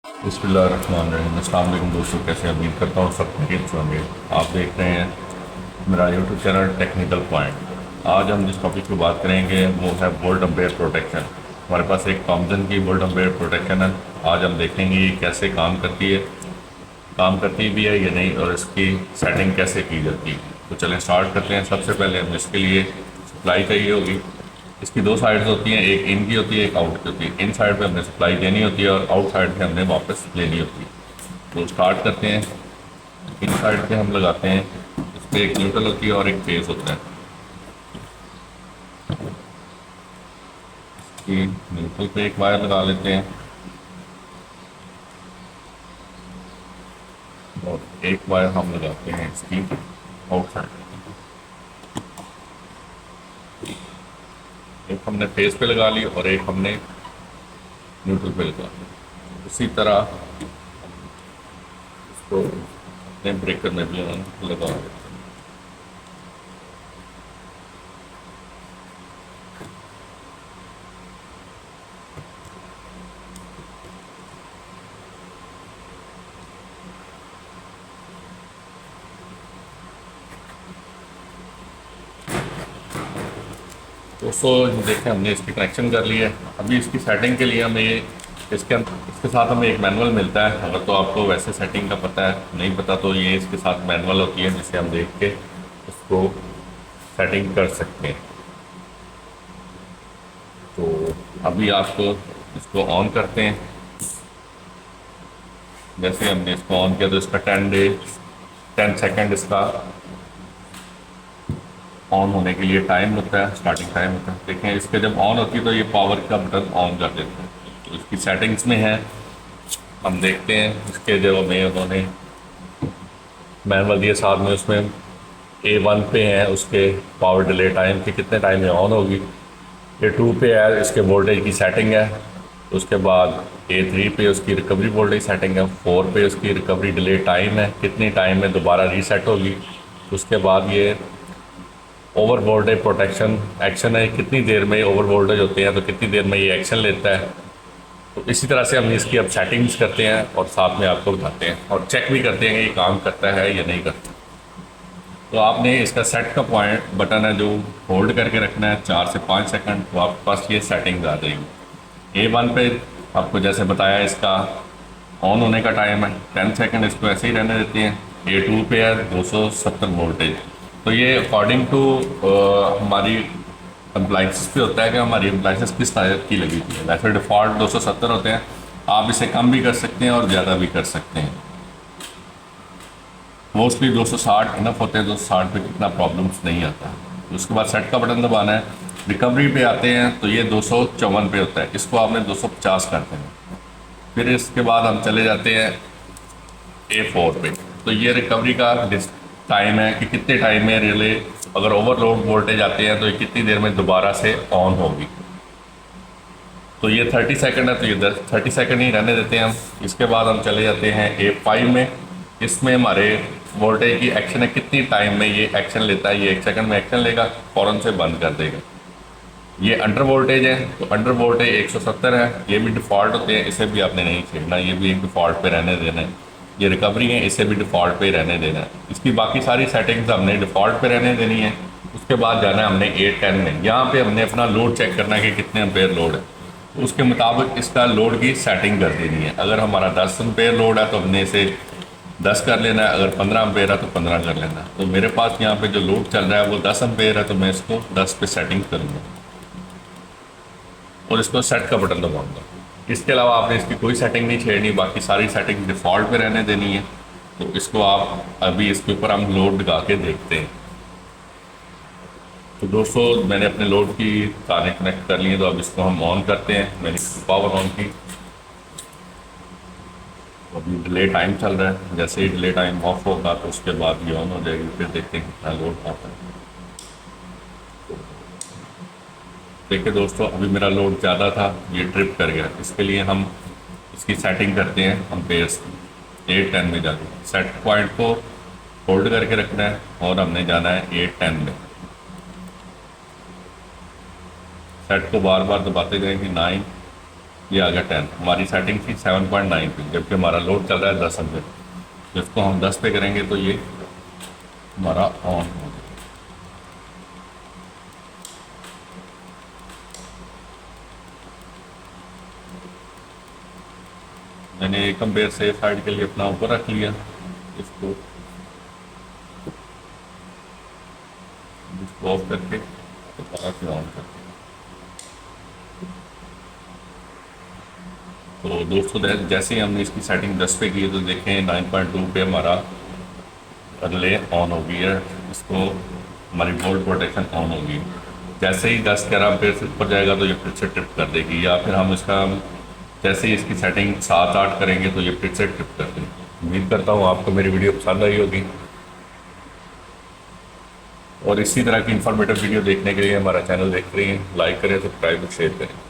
बिस्मिल्लाहिर्रहमानिर्रहीम। अस्सलाम वालेकुम दोस्तों, कैसे उम्मीद करता हूँ सब खैरियत से होंगे। आप देख रहे हैं मेरा यूट्यूब चैनल टेक्निकल पॉइंट। आज हम जिस टॉपिक की बात करेंगे वो है वोल्ट एम्पेयर प्रोटेक्शन। हमारे पास एक थॉमसन की वोल्ट एम्पेयर प्रोटेक्शन है। आज हम देखेंगे ये कैसे काम करती भी है या नहीं, और इसकी सेटिंग कैसे की जाती है। तो चलें स्टार्ट करते हैं। सबसे पहले हमें इसके लिए सप्लाई चाहिए होगी। इसकी दो साइड्स होती हैं, एक इन की होती है, एक आउट की होती है। इन साइड पे हमने सप्लाई देनी होती है और आउट साइड पे हमने वापस लेनी होती है। तो स्टार्ट करते हैं। इन साइड पे हम लगाते हैं, इस पर एक न्यूट्रल होती है और एक फेस होता है। इसकी न्यूट्रल पे एक वायर लगा लेते हैं और एक वायर हम लगाते हैं इसकी आउट साइड। एक हमने फेस पे लगा ली और एक हमने न्यूट्रल पे लगा ली। उसी तरह इसको अपने ब्रेकर में भी हम लगा देते हैं। दोस्तों देखें, हमने इसकी कनेक्शन कर ली है। अभी इसकी सेटिंग के लिए हमें इसके साथ हमें एक मैनुअल मिलता है। अगर तो आपको वैसे सेटिंग का पता है, नहीं पता तो ये इसके साथ मैनुअल होती है जिसे हम देख के उसको सेटिंग कर सकते हैं। तो अभी आपको इसको ऑन करते हैं। जैसे हमने इसको ऑन किया तो इसका 10 सेकेंड इसका ऑन होने के लिए टाइम होता है, स्टार्टिंग टाइम होता है। देखें, इसके जब ऑन होती है तो ये पावर का बटन ऑन कर देते हैं। तो इसकी सेटिंग्स में है, हम देखते हैं। इसके जो हमें उन्होंने मैनुअल दिए साथ में, उसमें A1 पे है उसके पावर डिले टाइम के कितने टाइम में ऑन होगी। A2 पे है इसके वोल्टेज की सेटिंग है। उसके बाद A3 पे उसकी रिकवरी वोल्टेज सेटिंग है। 4 पे उसकी रिकवरी डिले टाइम है, कितनी टाइम में दोबारा रीसेट होगी। उसके बाद ये ओवर वोल्टेज प्रोटेक्शन एक्शन है, कितनी देर में ओवर वोल्टेज होते हैं तो कितनी देर में ये एक्शन लेता है। तो इसी तरह से हम इसकी अब सेटिंग्स करते हैं और साथ में आपको बताते हैं और चेक भी करते हैं कि ये काम करता है या नहीं करता। तो आपने इसका सेट का पॉइंट बटन है जो होल्ड करके रखना है 4 से 5 सेकंड, तो आपके पास ये सेटिंग आ जाएगी। A1 पे आपको जैसे बताया इसका ऑन होने का टाइम है 10 सेकंड, इसको ऐसे ही रहने देते हैं। A2 पे है 270 वोल्टेज। तो ये अकॉर्डिंग टू हमारी अप्लाइंसेस पे होता है कि हमारी अप्लाइंसेस किस टाइप की लगी हुई है। वैसे डिफ़ॉल्ट 270 होते हैं, आप इसे कम भी कर सकते हैं और ज़्यादा भी कर सकते हैं। मोस्टली 260 इनफ होते हैं, 260 पे कितना प्रॉब्लम्स नहीं आता है। उसके बाद सेट का बटन दबाना है। रिकवरी पे आते हैं तो ये 254 पे होता है, इसको आपने 250 करते हैं। फिर इसके बाद हम चले जाते हैं A4 पे। तो ये रिकवरी का टाइम है कि कितने टाइम में रिले अगर ओवरलोड वोल्टेज आते हैं तो ये कितनी देर में दोबारा से ऑन होगी। तो ये 30 सेकंड है, तो ये 30 सेकंड ही रहने देते हैं हम। इसके बाद हम चले जाते हैं A5 में। इसमें हमारे वोल्टेज की एक्शन है, कितनी टाइम में ये एक्शन लेता है। ये 1 सेकंड में एक्शन लेगा, फ़ौरन से बंद कर देगा। ये अंडर वोल्टेज है, तो अंडर वोल्टेज 170 है। ये भी डिफ़ॉल्ट होते हैं, इसे भी आपने नहीं छेड़ना, ये भी एक डिफ़ॉल्ट पे रहने देना है। ये रिकवरी है, इसे भी डिफ़ॉल्ट पे ही रहने देना है। इसकी बाकी सारी सेटिंग्स हमने डिफ़ॉल्ट पे रहने देनी है। उसके बाद जाना है हमने A10 में। यहाँ पे हमने अपना लोड चेक करना है कि कितने एम्पेयर लोड है, तो उसके मुताबिक इसका लोड की सेटिंग कर देनी है। अगर हमारा 10 एम्पेयर लोड है तो हमने इसे 10 कर लेना है, अगर 15 एम्पेयर है तो 15 कर लेना है। तो मेरे पास यहाँ पे जो लोड चल रहा है वो 10 एम्पेयर है, तो मैं इसको 10 पे सेटिंग करूँगा और इसको सेट का बटन दबाऊंगा। इसके अलावा आपने इसकी कोई सेटिंग नहीं छेड़नी, बाकी सारी सेटिंग डिफ़ॉल्ट पे रहने देनी है। तो इसको आप अभी इसके ऊपर हम लोड लगा के देखते हैं। तो दोस्तों मैंने अपने लोड की तारें कनेक्ट कर ली हैं, तो अब इसको हम ऑन करते हैं। मैंने पावर ऑन की, अभी डिले टाइम चल रहा है। जैसे ही डिले टाइम ऑफ होगा तो उसके बाद ये ऑन हो जाएगी। फिर देखते हैं कितना लोड आता है। देखिए दोस्तों, अभी मेरा लोड ज़्यादा था, ये ट्रिप कर गया। इसके लिए हम इसकी सेटिंग करते हैं अम्पेयर्स की। 810 में जाके सेट पॉइंट को होल्ड करके रखना है और हमने जाना है 810 में। सेट को बार बार दबाते जाएंगे 9, ये आ गया 10। हमारी सेटिंग थी 7.9 पे, जबकि हमारा लोड चल रहा है 10 पे। तो इसको हम 10 पे करेंगे तो ये हमारा ऑन हो गया। मैंने एक कंपेयर से साइड के लिए अपना ऊपर रख लिया, इसको ऑफ करके दोबारा से ऑन करके। तो दोस्तों जैसे ही हमने इसकी सेटिंग 10 पे की तो देखें 9.2 पे हमारा रिले ऑन हो गई है। इसको हमारी वोल्ट प्रोटेक्शन ऑन होगी। जैसे ही 10-11 एम्पीयर से ऊपर जाएगा तो ये फिर से ट्रिप कर देगी, या फिर हम इसका जैसे ही इसकी सेटिंग 7-8 करेंगे तो ये फिर से ट्रिप कर देगी। उम्मीद करता हूँ आपको मेरी वीडियो पसंद आई होगी, और इसी तरह की इन्फॉर्मेटिव वीडियो देखने के लिए हमारा चैनल देख रही हैं, लाइक करें, सब्सक्राइब और शेयर करें।